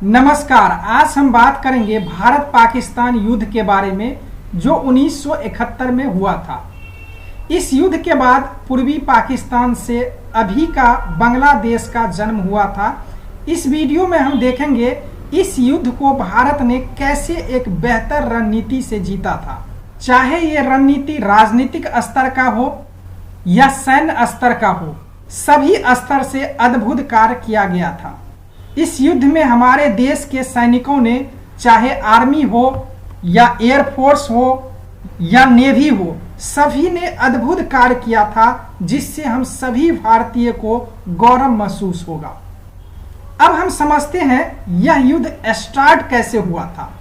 नमस्कार। आज हम बात करेंगे भारत पाकिस्तान युद्ध के बारे में जो 1971 में हुआ था। इस युद्ध के बाद पूर्वी पाकिस्तान से अभी का बांग्लादेश का जन्म हुआ था। इस वीडियो में हम देखेंगे इस युद्ध को भारत ने कैसे एक बेहतर रणनीति से जीता था। चाहे ये रणनीति राजनीतिक स्तर का हो या सैन्य स्तर का हो, सभी स्तर से अद्भुत कार्य किया गया था। इस युद्ध में हमारे देश के सैनिकों ने, चाहे आर्मी हो या एयरफोर्स हो या नेवी हो, सभी ने अद्भुत कार्य किया था, जिससे हम सभी भारतीय को गौरव महसूस होगा। अब हम समझते हैं यह युद्ध स्टार्ट कैसे हुआ था।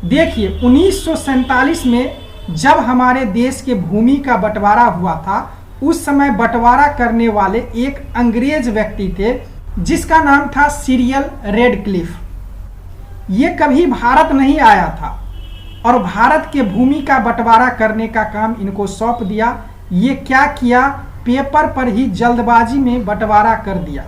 देखिए, 1947 में जब हमारे देश के भूमि का बंटवारा हुआ था, उस समय बंटवारा करने वाले एक अंग्रेज व्यक्ति थे जिसका नाम था सिरिल रेडक्लिफ। ये कभी भारत नहीं आया था और भारत के भूमि का बंटवारा करने का काम इनको सौंप दिया। ये क्या किया, पेपर पर ही जल्दबाजी में बंटवारा कर दिया।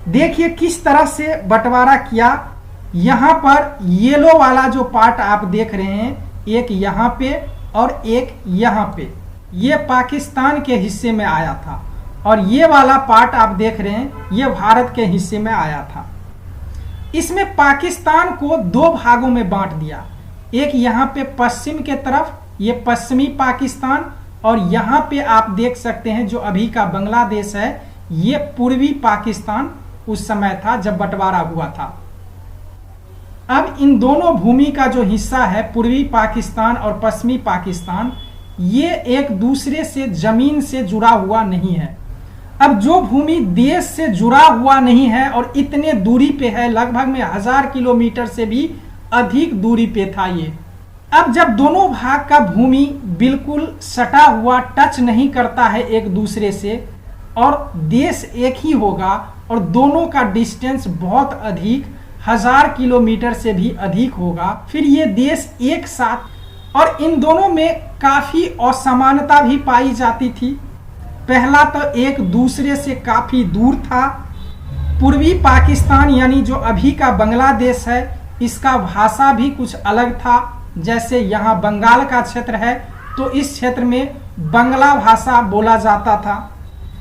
देखिए किस तरह से बंटवारा किया। यहाँ पर येलो वाला जो पार्ट आप देख रहे हैं, एक यहाँ पे और एक यहाँ पे, ये पाकिस्तान के हिस्से में आया था, और ये वाला पार्ट आप देख रहे हैं, ये भारत के हिस्से में आया था। इसमें पाकिस्तान को दो भागों में बांट दिया। एक यहाँ पे पश्चिम के तरफ, ये पश्चिमी पाकिस्तान, और यहाँ पे आप देख सकते हैं जो अभी का बांग्लादेश है, ये पूर्वी पाकिस्तान उस समय था जब बंटवारा हुआ था। अब इन दोनों भूमि का जो हिस्सा है, पूर्वी पाकिस्तान और पश्चिमी पाकिस्तान, ये एक दूसरे से जमीन से जुड़ा हुआ नहीं है। अब जो भूमि देश से जुड़ा हुआ नहीं है और इतने दूरी पे है, लगभग में 1000 किलोमीटर से भी अधिक दूरी पे था ये। अब जब दोनों भाग का भूमि बिल्कुल सटा हुआ, टच नहीं करता है एक दूसरे से, और देश एक ही होगा और दोनों का डिस्टेंस बहुत अधिक 1000 किलोमीटर से भी अधिक होगा, फिर ये देश एक साथ, और इन दोनों में काफी असमानता भी पाई जाती थी। पहला तो एक दूसरे से काफी दूर था। पूर्वी पाकिस्तान यानी जो अभी का बांग्लादेश है, इसका भाषा भी कुछ अलग था। जैसे यहाँ बंगाल का क्षेत्र है तो इस क्षेत्र में बंगला भाषा बोला जाता था,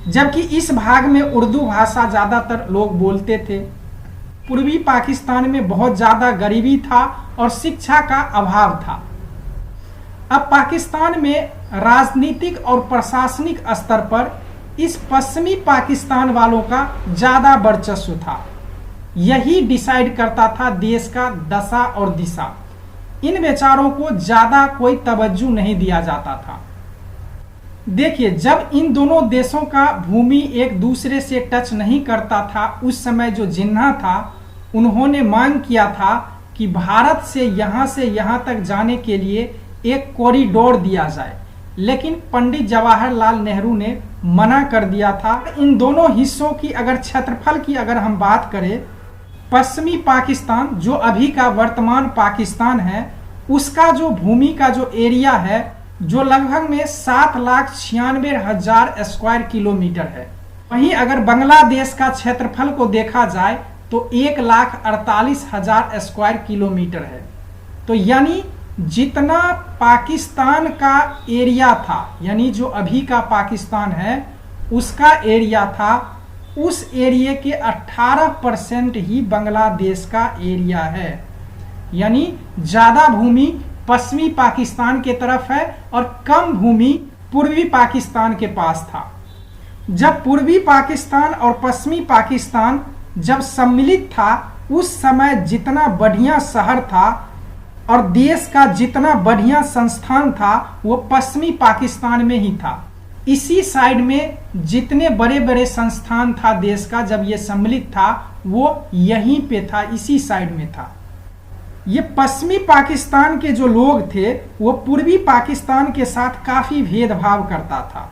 जबकि इस भाग में उर्दू भाषा ज्यादातर लोग बोलते थे। पूर्वी पाकिस्तान में बहुत ज्यादा गरीबी था और शिक्षा का अभाव था। अब पाकिस्तान में राजनीतिक और प्रशासनिक स्तर पर इस पश्चिमी पाकिस्तान वालों का ज्यादा वर्चस्व था। यही डिसाइड करता था देश का दशा और दिशा। इन बेचारों को ज्यादा कोई तवज्जो नहीं दिया जाता था। देखिए, जब इन दोनों देशों का भूमि एक दूसरे से टच नहीं करता था, उस समय जो जिन्ना था, उन्होंने मांग किया था कि भारत से यहाँ तक जाने के लिए एक कॉरिडोर दिया जाए, लेकिन पंडित जवाहरलाल नेहरू ने मना कर दिया था। इन दोनों हिस्सों की अगर क्षेत्रफल की अगर हम बात करें, पश्चिमी पाकिस्तान जो अभी का वर्तमान पाकिस्तान है, उसका जो भूमि का जो एरिया है, जो लगभग में 7,96,000 स्क्वायर किलोमीटर है। वहीं अगर बांग्लादेश का क्षेत्रफल को देखा जाए तो 1,48,000 स्क्वायर किलोमीटर है। तो यानी जितना पाकिस्तान का एरिया था, यानी जो अभी का पाकिस्तान है उसका एरिया था, उस एरिया के 18% ही बांग्लादेश का एरिया है। यानी ज्यादा भूमि पश्चिमी पाकिस्तान के तरफ है और कम भूमि पूर्वी पाकिस्तान के पास था। जब पूर्वी पाकिस्तान और पश्चिमी पाकिस्तान जब सम्मिलित था, उस समय जितना बढ़िया शहर था और देश का जितना बढ़िया संस्थान था, वो पश्चिमी पाकिस्तान में ही था। इसी साइड में जितने बड़े बड़े संस्थान था देश का, जब ये सम्मिलित था, वो यहीं पे था, इसी साइड में था। ये पश्चिमी पाकिस्तान के जो लोग थे, वो पूर्वी पाकिस्तान के साथ काफी भेदभाव करता था।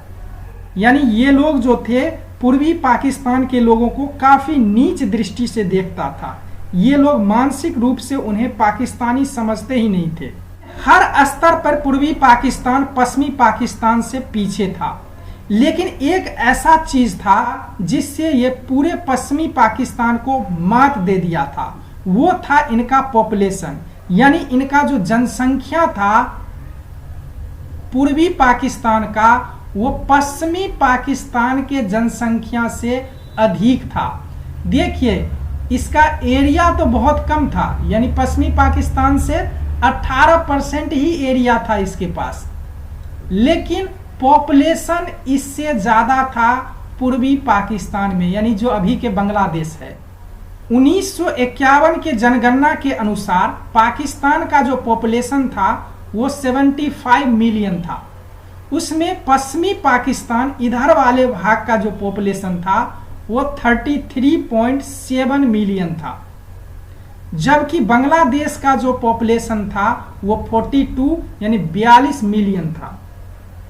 यानी ये लोग जो थे, पूर्वी पाकिस्तान के लोगों को काफी नीच दृष्टि से देखता था। ये लोग मानसिक रूप से उन्हें पाकिस्तानी समझते ही नहीं थे। हर स्तर पर पूर्वी पाकिस्तान पश्चिमी पाकिस्तान से पीछे था। लेकिन एक ऐसा चीज था जिससे ये पूरे पश्चिमी पाकिस्तान को मात दे दिया था, वो था इनका पॉपुलेशन, यानी इनका जो जनसंख्या था पूर्वी पाकिस्तान का, वो पश्चिमी पाकिस्तान के जनसंख्या से अधिक था। देखिए इसका एरिया तो बहुत कम था, यानी पश्चिमी पाकिस्तान से 18% ही एरिया था इसके पास, लेकिन पॉपुलेशन इससे ज्यादा था पूर्वी पाकिस्तान में, यानी जो अभी के बांग्लादेश है। 1951 के जनगणना के अनुसार पाकिस्तान का जो पॉपुलेशन था वो 75 मिलियन था। उसमें पश्चिमी पाकिस्तान इधर वाले भाग का जो पॉपुलेशन था वो 33.7 मिलियन था, जबकि बांग्लादेश का जो पॉपुलेशन था वो 42 यानी 42 मिलियन था।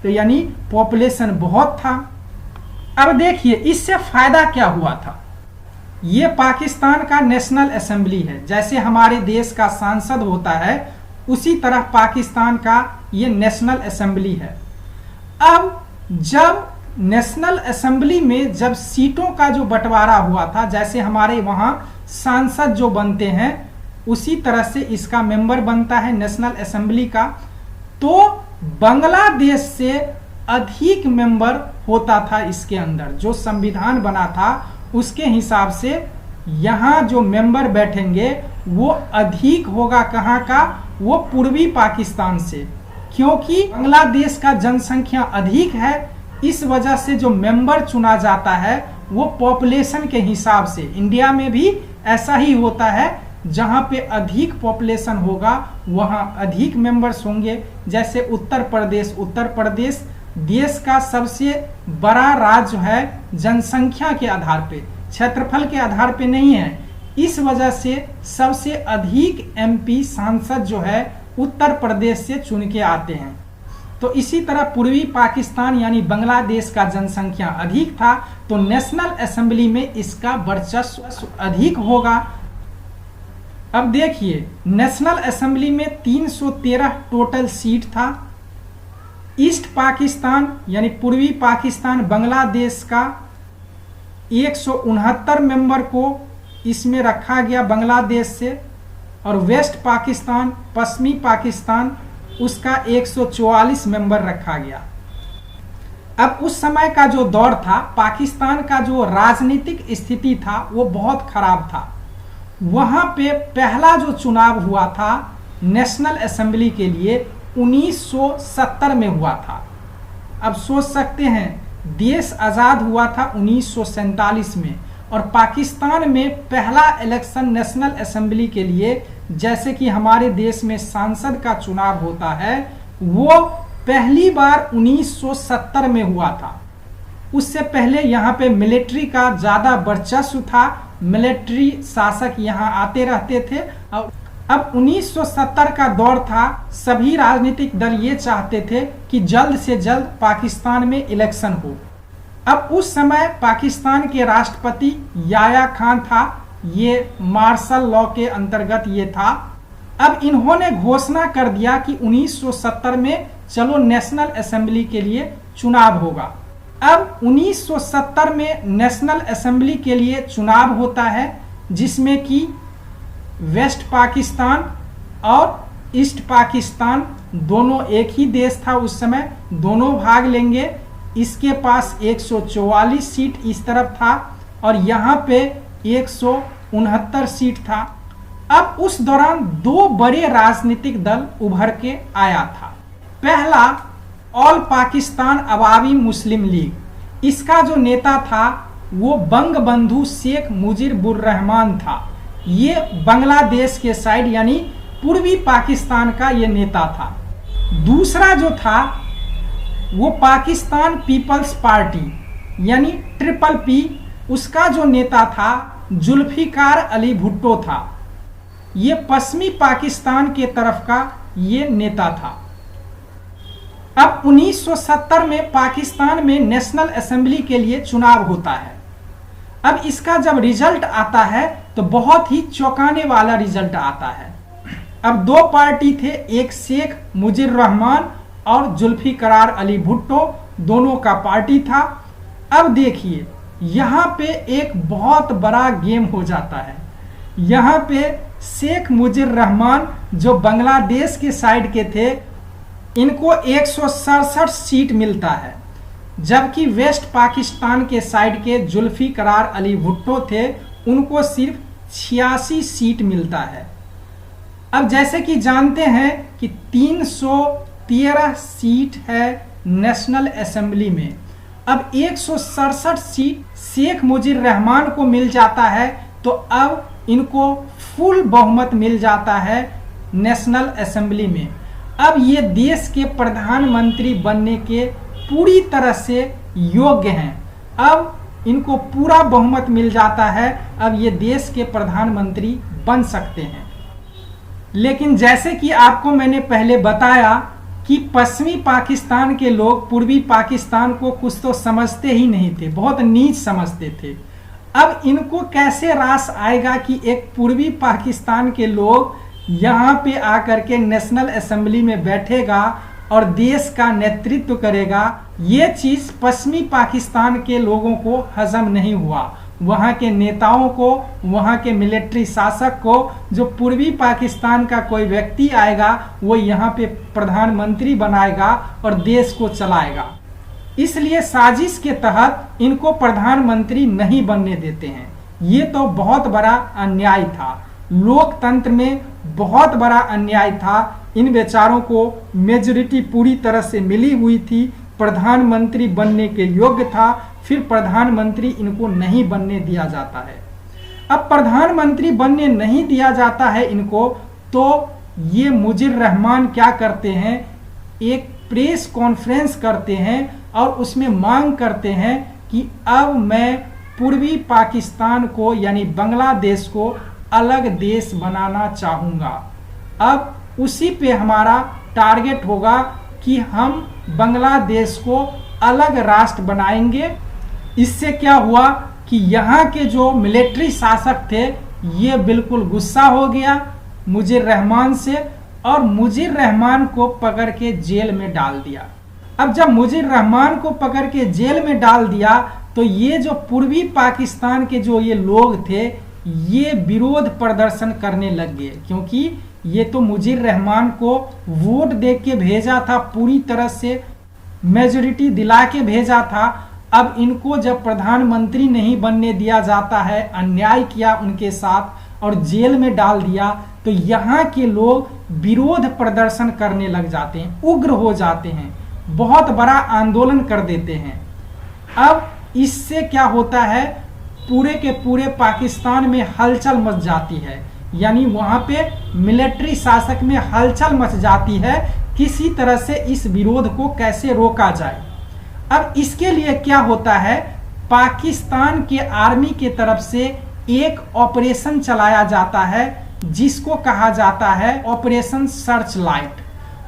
तो यानी पॉपुलेशन बहुत था। अब देखिए इससे फायदा क्या हुआ था। ये पाकिस्तान का नेशनल असेंबली है, जैसे हमारे देश का सांसद होता है उसी तरह पाकिस्तान का ये नेशनल असेंबली है। अब जब नेशनल असेंबली में जब सीटों का जो बंटवारा हुआ था, जैसे हमारे वहां सांसद जो बनते हैं उसी तरह से इसका मेंबर बनता है नेशनल असेंबली का, तो बांग्लादेश से अधिक मेंबर होता था इसके अंदर। जो संविधान बना था उसके हिसाब से यहाँ जो मेंबर बैठेंगे वो अधिक होगा, कहाँ का, वो पूर्वी पाकिस्तान से, क्योंकि बांग्लादेश का जनसंख्या अधिक है, इस वजह से जो मेंबर चुना जाता है वो पॉपुलेशन के हिसाब से। इंडिया में भी ऐसा ही होता है, जहां पे अधिक पॉपुलेशन होगा वहां अधिक मेंबर्स होंगे। जैसे उत्तर प्रदेश देश का सबसे बड़ा राज्य है जनसंख्या के आधार पे, क्षेत्रफल के आधार पे नहीं है। इस वजह से सबसे अधिक एमपी सांसद जो है उत्तर प्रदेश से चुन के आते हैं। तो इसी तरह पूर्वी पाकिस्तान यानी बांग्लादेश का जनसंख्या अधिक था, तो नेशनल असेंबली में इसका वर्चस्व अधिक होगा। अब देखिए नेशनल असेंबली में 313 टोटल सीट था। ईस्ट पाकिस्तान यानी पूर्वी पाकिस्तान बांग्लादेश का 169 मेंबर को इसमें रखा गया बांग्लादेश से, और वेस्ट पाकिस्तान पश्चिमी पाकिस्तान उसका 144 मेंबर रखा गया। अब उस समय का जो दौर था, पाकिस्तान का जो राजनीतिक स्थिति था वो बहुत खराब था। वहां पे पहला जो चुनाव हुआ था नेशनल असेंबली के लिए 1970 में हुआ था। अब सोच सकते हैं देश आजाद हुआ था 1947 में, और पाकिस्तान में पहला इलेक्शन नेशनल असेंबली के लिए, जैसे कि हमारे देश में सांसद का चुनाव होता है, वो पहली बार 1970 में हुआ था। उससे पहले यहाँ पे मिलिट्री का ज्यादा वर्चस्व था, मिलिट्री शासक यहाँ आते रहते थे। और अब 1970 का दौर था, सभी राजनीतिक दल ये चाहते थे कि जल्द से जल्द पाकिस्तान में इलेक्शन हो। अब उस समय पाकिस्तान के राष्ट्रपति याया खान था, ये मार्शल लॉ के अंतर्गत ये था। अब इन्होंने घोषणा कर दिया कि 1970 में चलो नेशनल असेंबली के लिए चुनाव होगा। अब 1970 में नेशनल असेंबली के लिए चुनाव होता है, जिसमें कि वेस्ट पाकिस्तान और ईस्ट पाकिस्तान दोनों एक ही देश था उस समय, दोनों भाग लेंगे। इसके पास 144 सीट इस तरफ था और यहाँ पे 169 सीट था। अब उस दौरान दो बड़े राजनीतिक दल उभर के आया था। पहला ऑल पाकिस्तान अवामी मुस्लिम लीग, इसका जो नेता था वो बंगबंधु शेख मुजीबुर रहमान था। ये बांग्लादेश के साइड यानी पूर्वी पाकिस्तान का ये नेता था। दूसरा जो था वो पाकिस्तान पीपल्स पार्टी यानी ट्रिपल पी, उसका जो नेता था जुल्फिकार अली भुट्टो था। ये पश्चिमी पाकिस्तान के तरफ का ये नेता था। अब 1970 में पाकिस्तान में नेशनल असेंबली के लिए चुनाव होता है। अब इसका जब रिजल्ट आता है तो बहुत ही चौंकाने वाला रिजल्ट आता है। अब दो पार्टी थे, एक शेख मुजीबुर रहमान और जुल्फिकार अली भुट्टो, दोनों का पार्टी था। अब देखिए यहाँ पे एक बहुत बड़ा गेम हो जाता है। यहाँ पे शेख मुजीब रहमान जो बांग्लादेश के साइड के थे, इनको 167 सीट मिलता है, जबकि वेस्ट पाकिस्तान के साइड के जुल्फिकार अली भुट्टो थे, उनको सिर्फ 86 सीट मिलता है। अब जैसे कि जानते हैं कि 313 सीट है नेशनल असेंबली में। अब 167 सीट शेख मुजीब रहमान को मिल जाता है, तो अब इनको फुल बहुमत मिल जाता है नेशनल असेंबली में। अब ये देश के प्रधानमंत्री बनने के पूरी तरह से योग्य हैं। अब इनको पूरा बहुमत मिल जाता है, अब ये देश के प्रधानमंत्री बन सकते हैं। लेकिन जैसे कि आपको मैंने पहले बताया कि पश्चिमी पाकिस्तान के लोग पूर्वी पाकिस्तान को कुछ तो समझते ही नहीं थे, बहुत नीच समझते थे। अब इनको कैसे रास आएगा कि एक पूर्वी पाकिस्तान के लोग यहाँ पे आकर के नेशनल असेंबली में बैठेगा और देश का नेतृत्व करेगा। ये चीज़ पश्चिमी पाकिस्तान के लोगों को हजम नहीं हुआ। वहाँ के नेताओं को, वहाँ के मिलिट्री शासक को, जो पूर्वी पाकिस्तान का कोई व्यक्ति आएगा वो यहाँ पे प्रधानमंत्री बनाएगा और देश को चलाएगा। इसलिए साजिश के तहत इनको प्रधानमंत्री नहीं बनने देते हैं। ये तो बहुत बड़ा अन्याय था, लोकतंत्र में बहुत बड़ा अन्याय था। इन बेचारों को मेजॉरिटी पूरी तरह से मिली हुई थी, प्रधानमंत्री बनने के योग्य था, फिर प्रधानमंत्री इनको नहीं बनने दिया जाता है। अब प्रधानमंत्री बनने नहीं दिया जाता है इनको, तो ये मुजीब रहमान क्या करते हैं, एक प्रेस कॉन्फ्रेंस करते हैं और उसमें मांग करते हैं कि अब मैं पूर्वी पाकिस्तान को यानी बांग्लादेश को अलग देश बनाना चाहूँगा। अब उसी पे हमारा टारगेट होगा कि हम बांग्लादेश को अलग राष्ट्र बनाएंगे। इससे क्या हुआ कि यहाँ के जो मिलिट्री शासक थे ये बिल्कुल गुस्सा हो गया मुजीब रहमान से और मुजीब रहमान को पकड़ के जेल में डाल दिया। अब जब मुजीब रहमान को पकड़ के जेल में डाल दिया तो ये जो पूर्वी पाकिस्तान के जो ये लोग थे ये विरोध प्रदर्शन करने लग गए, क्योंकि ये तो मुजीब रहमान को वोट दे के भेजा था, पूरी तरह से मेजॉरिटी दिला के भेजा था। अब इनको जब प्रधानमंत्री नहीं बनने दिया जाता है, अन्याय किया उनके साथ और जेल में डाल दिया, तो यहाँ के लोग विरोध प्रदर्शन करने लग जाते हैं, उग्र हो जाते हैं, बहुत बड़ा आंदोलन कर देते हैं। अब इससे क्या होता है, पूरे के पूरे पाकिस्तान में हलचल मच जाती है, यानी वहाँ पे मिलिट्री शासक में हलचल मच जाती है, किसी तरह से इस विरोध को कैसे रोका जाए। अब इसके लिए क्या होता है, पाकिस्तान के आर्मी के तरफ से एक ऑपरेशन चलाया जाता है जिसको कहा जाता है ऑपरेशन सर्च लाइट।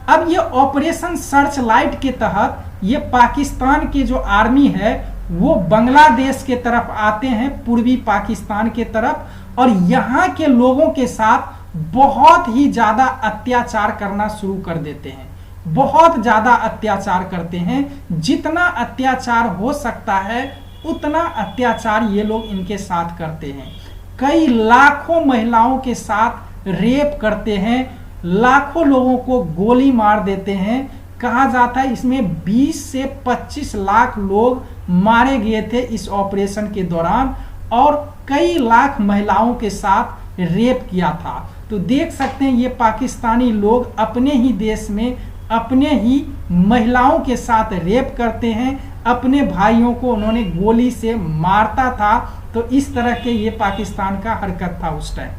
अब ये ऑपरेशन सर्च लाइट के तहत ये पाकिस्तान के जो आर्मी है वो बांग्लादेश के तरफ आते हैं, पूर्वी पाकिस्तान के तरफ, और यहाँ के लोगों के साथ बहुत ही ज़्यादा अत्याचार करना शुरू कर देते हैं, बहुत ज़्यादा अत्याचार करते हैं। जितना अत्याचार हो सकता है उतना अत्याचार ये लोग इनके साथ करते हैं। कई लाखों महिलाओं के साथ रेप करते हैं, लाखों लोगों को गोली मार देते हैं। कहा जाता है इसमें 20 से 25 लाख लोग मारे गए थे इस ऑपरेशन के दौरान, और कई लाख महिलाओं के साथ रेप किया था। तो देख सकते हैं ये पाकिस्तानी लोग अपने ही देश में अपने ही महिलाओं के साथ रेप करते हैं, अपने भाइयों को उन्होंने गोली से मारता था। तो इस तरह के ये पाकिस्तान का हरकत था उस टाइम।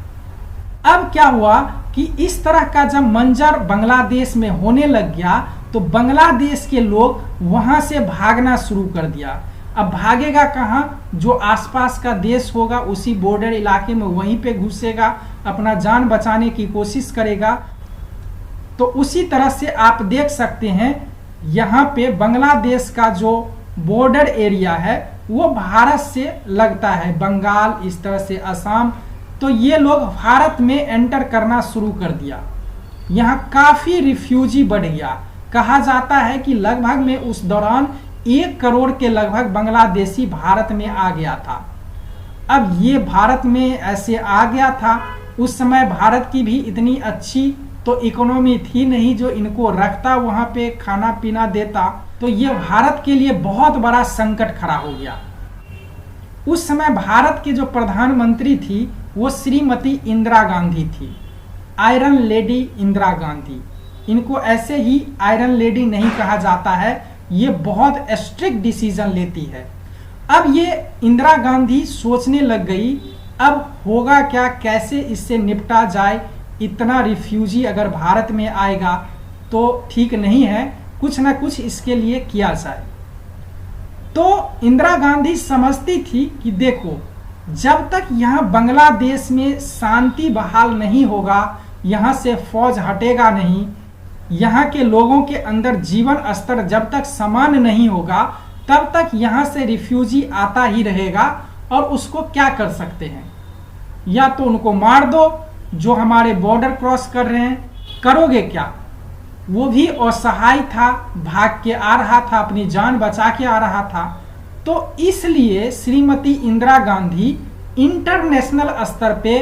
अब क्या हुआ कि इस तरह का जब मंजर बांग्लादेश में होने लग गया तो बांग्लादेश के लोग वहां से भागना शुरू कर दिया। अब भागेगा कहाँ, जो आसपास का देश होगा उसी बॉर्डर इलाके में वहीं पे घुसेगा, अपना जान बचाने की कोशिश करेगा। तो उसी तरह से आप देख सकते हैं यहाँ पे बांग्लादेश का जो बॉर्डर एरिया है वो भारत से लगता है, बंगाल, इस तरह से असम। तो ये लोग भारत में एंटर करना शुरू कर दिया। यहाँ काफ़ी रिफ्यूजी बढ़ गया। कहा जाता है कि लगभग में उस दौरान 1 करोड़ के लगभग बांग्लादेशी भारत में आ गया था। अब ये भारत में ऐसे आ गया था, उस समय भारत की भी इतनी अच्छी तो इकोनॉमी थी नहीं जो इनको रखता, वहां पे खाना पीना देता। तो ये भारत के लिए बहुत बड़ा संकट खड़ा हो गया। उस समय भारत के जो प्रधानमंत्री थी वो श्रीमती इंदिरा गांधी थी, आयरन लेडी इंदिरा गांधी। इनको ऐसे ही आयरन लेडी नहीं कहा जाता है, ये बहुत स्ट्रिक्ट डिसीजन लेती है। अब ये इंदिरा गांधी सोचने लग गई, अब होगा क्या, कैसे इससे निपटा जाए। इतना रिफ्यूजी अगर भारत में आएगा तो ठीक नहीं है, कुछ ना कुछ इसके लिए किया जाए। तो इंदिरा गांधी समझती थी कि देखो, जब तक यहाँ बांग्लादेश में शांति बहाल नहीं होगा, यहाँ से फौज हटेगा नहीं, यहाँ के लोगों के अंदर जीवन स्तर जब तक समान नहीं होगा, तब तक यहाँ से रिफ्यूजी आता ही रहेगा। और उसको क्या कर सकते हैं, या तो उनको मार दो जो हमारे बॉर्डर क्रॉस कर रहे हैं, करोगे क्या। वो भी असहाय था, भाग के आ रहा था, अपनी जान बचा के आ रहा था। तो इसलिए श्रीमती इंदिरा गांधी इंटरनेशनल स्तर पे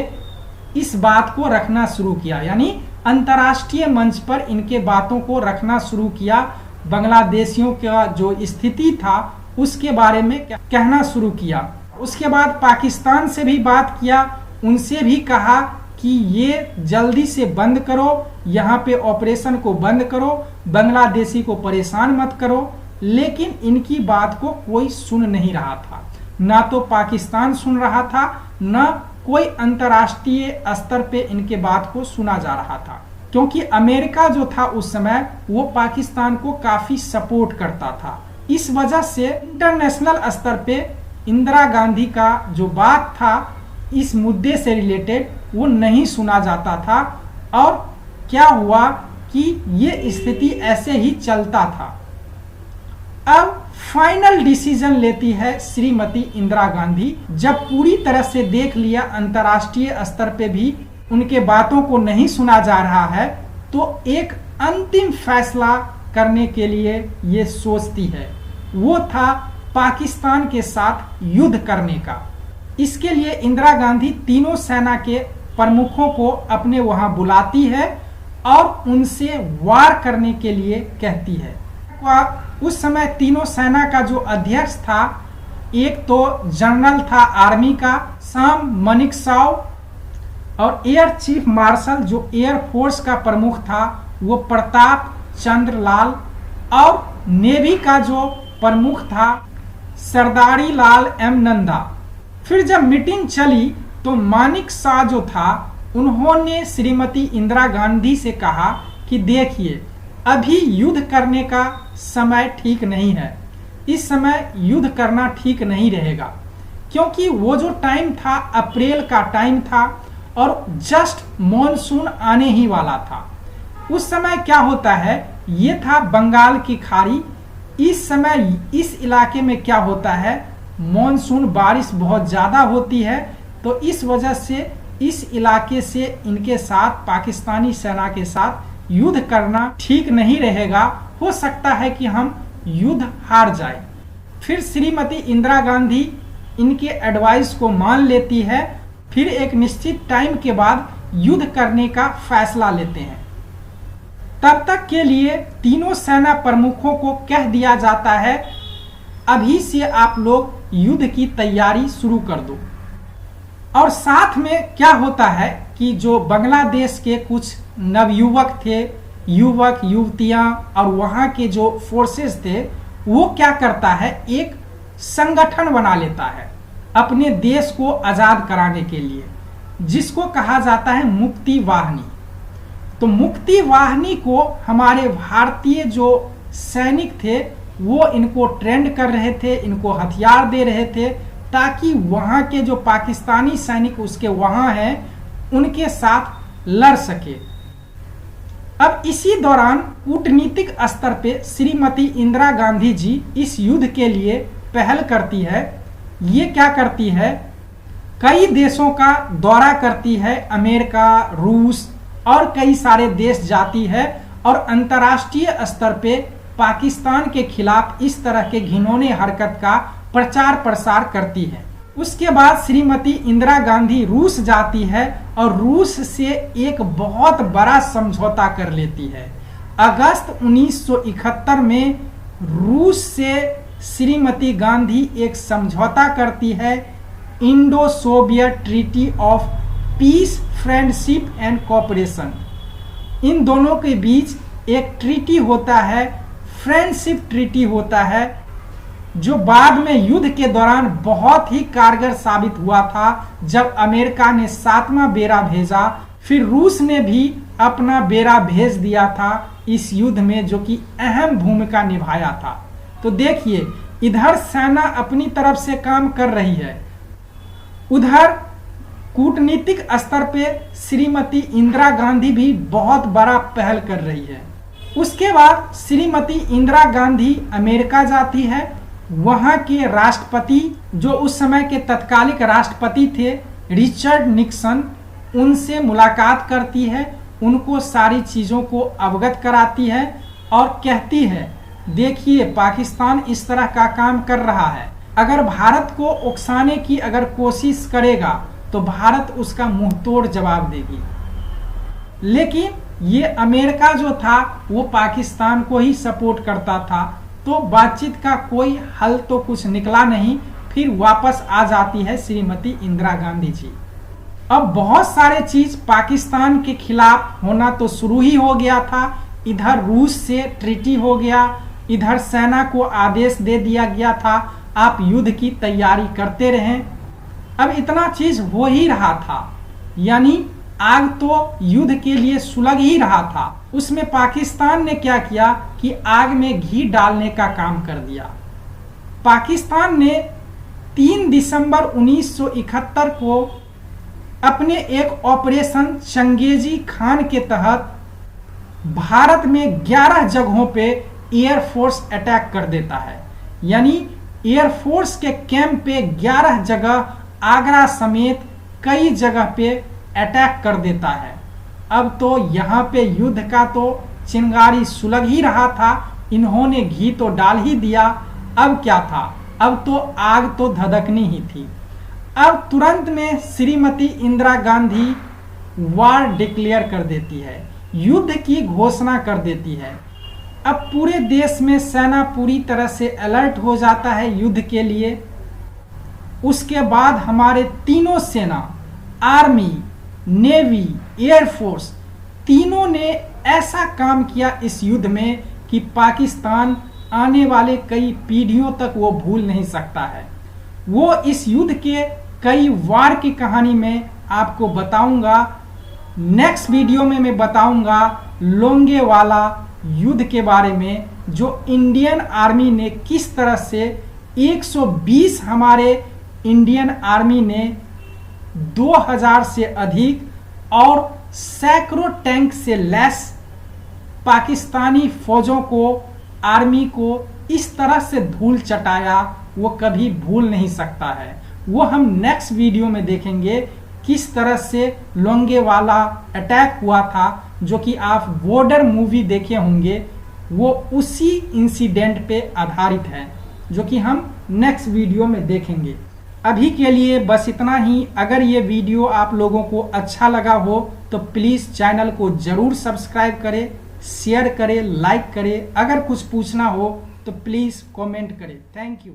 इस बात को रखना शुरू किया, यानी अंतर्राष्ट्रीय मंच पर इनके बातों को रखना शुरू किया। बांग्लादेशियों का जो स्थिति था उसके बारे में कहना शुरू किया। उसके बाद पाकिस्तान से भी बात किया, उनसे भी कहा कि ये जल्दी से बंद करो, यहाँ पे ऑपरेशन को बंद करो, बांग्लादेशी को परेशान मत करो। लेकिन इनकी बात को कोई सुन नहीं रहा था, ना तो पाकिस्तान सुन रहा था, ना कोई अंतर्राष्ट्रीय स्तर पे इनके बात को सुना जा रहा था। क्योंकि अमेरिका जो था उस समय वो पाकिस्तान को काफी सपोर्ट करता था। इस वजह से इंटरनेशनल स्तर पे इंदिरा गांधी का जो बात था इस मुद्दे से रिलेटेड वो नहीं सुना जाता था। और क्या हुआ कि ये स्थिति ऐसे ही चलता था। अब फाइनल डिसीजन लेती है श्रीमती इंदिरा गांधी, जब पूरी तरह से देख लिया अंतर्राष्ट्रीय स्तर पे भी उनके बातों को नहीं सुना जा रहा है, तो एक अंतिम फैसला करने के लिए ये सोचती है, वो था पाकिस्तान के साथ युद्ध करने का। इसके लिए इंदिरा गांधी तीनों सेना के प्रमुखों को अपने वहां बुलाती है और उनसे वार करने के लिए कहती है। उस समय तीनों सेना का जो अध्यक्ष था, एक तो जनरल था आर्मी का सम मानेकशॉ, और एयर चीफ मार्शल जो एयर फोर्स का प्रमुख था वो प्रताप चंद्र लाल, और नेवी का जो प्रमुख था सरदारी लाल एम नंदा। फिर जब मीटिंग चली तो मानेकशॉ जो था उन्होंने श्रीमती इंदिरा गांधी से कहा कि देखिए, अभी युद्ध करने का समय ठीक नहीं है, इस समय युद्ध करना ठीक नहीं रहेगा। क्योंकि वो जो टाइम था अप्रैल का टाइम था और जस्ट मॉनसून आने ही वाला था। उस समय क्या होता है, ये था बंगाल की खाड़ी। इस समय इस इलाके में क्या होता है, मॉनसून बारिश बहुत ज़्यादा होती है, तो इस वजह से इस इलाके से इनके साथ पाकिस्तानी सेना के साथ युद्ध करना ठीक नहीं रहेगा। हो सकता है कि हम युद्ध हार जाए। फिर श्रीमती इंदिरा गांधी इनके एडवाइस को मान लेती है। फिर एक निश्चित टाइम के बाद युद्ध करने का फैसला लेते हैं। तब तक के लिए तीनों सेना प्रमुखों को कह दिया जाता है, अभी से आप लोग युद्ध की तैयारी शुरू कर दो। और साथ में क्या होता है कि जो बांग्लादेश के कुछ नवयुवक थे, युवक युवतियां और वहां के जो फोर्सेस थे, वो क्या करता है, एक संगठन बना लेता है अपने देश को आजाद कराने के लिए, जिसको कहा जाता है मुक्ति वाहिनी। तो मुक्ति वाहिनी को हमारे भारतीय जो सैनिक थे वो इनको ट्रेंड कर रहे थे, इनको हथियार दे रहे थे, ताकि वहां के जो पाकिस्तानी सैनिक उसके वहां हैं उनके साथ लड़ सके। अब इसी दौरान कूटनीतिक स्तर पे श्रीमती इंदिरा गांधी जी इस युद्ध के लिए पहल करती है। ये क्या करती है, कई देशों का दौरा करती है, अमेरिका, रूस और कई सारे देश जाती है और अंतर्राष्ट्रीय स्तर पे पाकिस्तान के खिलाफ इस तरह के घिनौने हरकत का प्रचार प्रसार करती है। उसके बाद श्रीमती इंदिरा गांधी रूस जाती है और रूस से एक बहुत बड़ा समझौता कर लेती है। अगस्त 1971 में रूस से श्रीमती गांधी एक समझौता करती है, Indo Soviet treaty of peace, friendship and cooperation. इन दोनों के बीच एक ट्रीटी होता है, फ्रेंडशिप ट्रीटी होता है, जो बाद में युद्ध के दौरान बहुत ही कारगर साबित हुआ था। जब अमेरिका ने 7वां बेड़ा भेजा, फिर रूस ने भी अपना बेड़ा भेज दिया था इस युद्ध में, जो कि अहम भूमिका निभाया था। तो देखिए, इधर सेना अपनी तरफ से काम कर रही है, उधर कूटनीतिक स्तर पे श्रीमती इंदिरा गांधी भी बहुत बड़ा पहल कर रही है। उसके बाद श्रीमती इंदिरा गांधी अमेरिका जाती है, वहां के राष्ट्रपति, जो उस समय के तत्कालिक राष्ट्रपति थे रिचर्ड निक्सन, उनसे मुलाकात करती है, उनको सारी चीज़ों को अवगत कराती है और कहती है, देखिए पाकिस्तान इस तरह का काम कर रहा है, अगर भारत को उकसाने की अगर कोशिश करेगा तो भारत उसका मुंहतोड़ जवाब देगी। लेकिन ये अमेरिका जो था वो पाकिस्तान को ही सपोर्ट करता था, तो बातचीत का कोई हल तो कुछ निकला नहीं। फिर वापस आ जाती है श्रीमती इंदिरा गांधी जी। अब बहुत सारे चीज पाकिस्तान के खिलाफ होना तो शुरू ही हो गया था। इधर रूस से ट्रीटी हो गया, इधर सेना को आदेश दे दिया गया था आप युद्ध की तैयारी करते रहें। अब इतना चीज हो ही रहा था, यानी आग तो युद्ध के लिए सुलग ही रहा था। उसमें पाकिस्तान ने क्या किया कि आग में घी डालने का काम कर दिया। पाकिस्तान ने 3 दिसंबर 1971 को अपने एक ऑपरेशन चंगेजी खान के तहत भारत में 11 जगहों पे एयरफोर्स अटैक कर देता है। यानी एयरफोर्स के कैंप पे 11 जगह, आगरा समेत कई जगह पे अटैक कर देता है। अब तो यहाँ पे युद्ध का तो चिंगारी सुलग ही रहा था, इन्होंने घी तो डाल ही दिया। अब क्या था, अब तो आग तो धधकनी ही थी। अब तुरंत में श्रीमती इंदिरा गांधी वार डिक्लेयर कर देती है, युद्ध की घोषणा कर देती है। अब पूरे देश में सेना पूरी तरह से अलर्ट हो जाता है युद्ध के लिए। उसके बाद हमारे तीनों सेना, आर्मी, नेवी, एयरफोर्स, तीनों ने ऐसा काम किया इस युद्ध में कि पाकिस्तान आने वाले कई पीढ़ियों तक वो भूल नहीं सकता है। वो इस युद्ध के कई वार की कहानी में आपको बताऊंगा। नेक्स्ट वीडियो में मैं बताऊंगा लोंगेवाला युद्ध के बारे में, जो इंडियन आर्मी ने किस तरह से 120 हमारे इंडियन आर्मी ने 2000 से अधिक और सैकड़ों टैंक से लैस पाकिस्तानी फौजों को, आर्मी को इस तरह से धूल चटाया, वो कभी भूल नहीं सकता है। वो हम नेक्स्ट वीडियो में देखेंगे किस तरह से लोंगेवाला अटैक हुआ था, जो कि आप बॉर्डर मूवी देखे होंगे, वो उसी इंसिडेंट पे आधारित है, जो कि हम नेक्स्ट वीडियो में देखेंगे। अभी के लिए बस इतना ही। अगर ये वीडियो आप लोगों को अच्छा लगा हो तो प्लीज़ चैनल को ज़रूर सब्सक्राइब करें, शेयर करें, लाइक करें। अगर कुछ पूछना हो तो प्लीज़ कमेंट करें। Thank you.